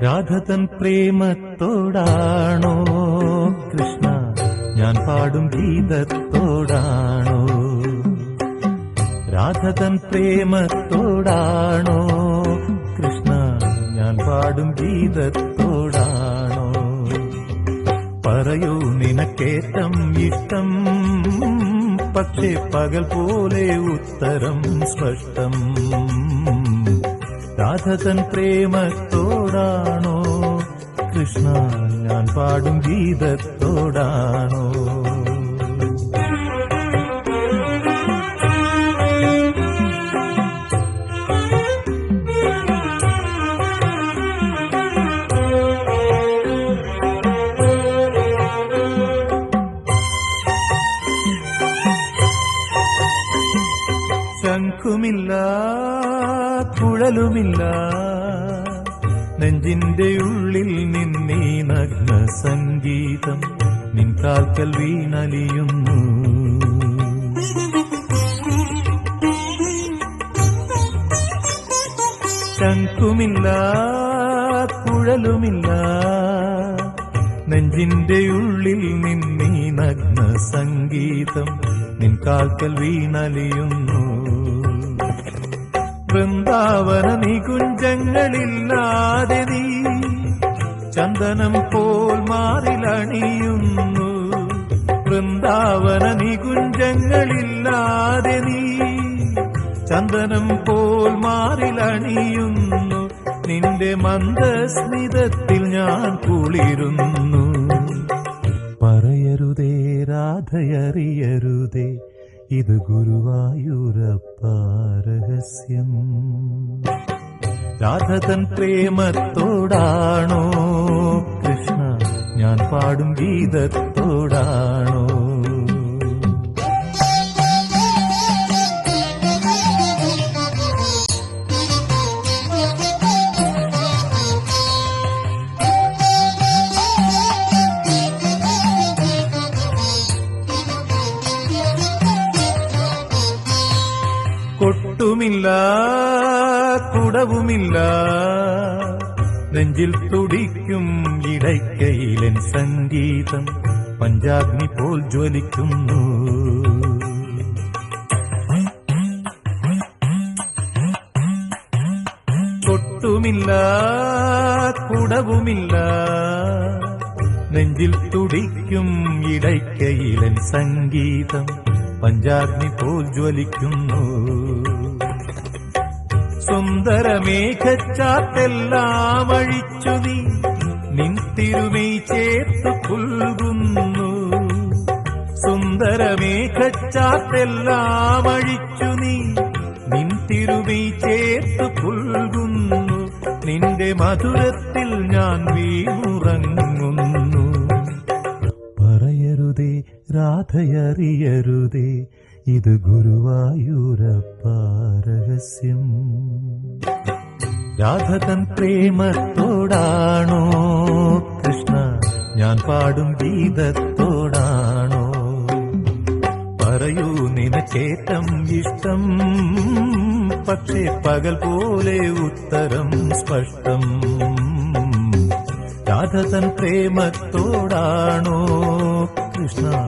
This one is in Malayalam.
രാധതൻ പ്രേമത്തോടാണോ കൃഷ്ണ ഞാൻ പാടും ഗീതത്തോടാണോ? രാധതൻ പ്രേമത്തോടാണോ കൃഷ്ണ ഞാൻ പാടും ഗീതത്തോടാണോ? പറയൂ നിനക്കേറ്റം ഇഷ്ടം, പക്ഷേ പകൽ പോലെ ഉത്തരം സ്പഷ്ടം. രാധതൻ പ്രേമത്തോടാണോ കൃഷ്ണ ഞാൻ പാടും ഗീതത്തോടാണോ? ശംഖുമില്ല കുഴലുമില്ല നെഞ്ചിന്റെ ഉള്ളിൽ നിന്നീ നഗ്ന സംഗീതം നിൻ കാൽക്കൽ വീണലിയുന്നു. ശംഖുമില്ല കുഴലുമില്ല നെഞ്ചിന്റെ ഉള്ളിൽ നിന്നീ നഗ്ന സംഗീതം നിൻ കാൽക്കൽ വീണലിയുന്നു. വൃന്ദാവന നികുഞ്ചങ്ങളില്ലാതെ നീ ചന്ദനം പോൽ മാറിലണിയുന്നു. വൃന്ദാവന നികുഞ്ചങ്ങളില്ലാതെ നീ ചന്ദനം പോൽ മാറിലണിയുന്നു. നിന്റെ മന്ദസ്മിതത്തിൽ ഞാൻ കുളിരുന്നു. പറയരുതേ രാധയറിയരുതേ ഇത് ഗുരുവായൂരപ്പ രഹസ്യം. രാധതൻ പ്രേമത്തോടാണോ കൃഷ്ണ ഞാൻ പാടും ഗീതത്തോടാണോ? കൊട്ടുമില്ല കുടവുമില്ല നെഞ്ചിൽ തുടിക്കും ഇടയ്ക്കയിലൻ സംഗീതം പഞ്ചാഗ്നി പോൽ ജ്വലിക്കുന്നു. കൊട്ടുമില്ല കുടവുമില്ല നെഞ്ചിൽ തുടിക്കും ഇടയ്ക്കയിലൻ സംഗീതം പഞ്ചാഗ്നി പോൽ ജ്വലിക്കുന്നു. സുന്ദരമേഘച്ചാത്തെല്ലാം അഴിച്ചു നീ നിൻ തിരുമൈ ചേർത്തു പുൽകുന്നു. സുന്ദരമേഘച്ചാത്തെല്ലാം അഴിച്ചു നീ നിൻ തിരുമൈ ചേർത്തു പുൽകുന്നു. നിന്റെ മധുരത്തിൽ ഞാൻ വീണുറങ്ങുന്നു. പറയരുതേ രാധയറിയരുതേ ഇത് ഗുരുവായൂരപ്പ രഹസ്യം. രാധതൻ പ്രേമത്തോടാണോ കൃഷ്ണ ഞാൻ പാടും ഗീതത്തോടാണോ? പറയൂ നിനക്കേറ്റം ഇഷ്ടം, പക്ഷേ പകൽ പോലെ ഉത്തരം സ്പഷ്ടം. രാധതൻ പ്രേമത്തോടാണോ കൃഷ്ണ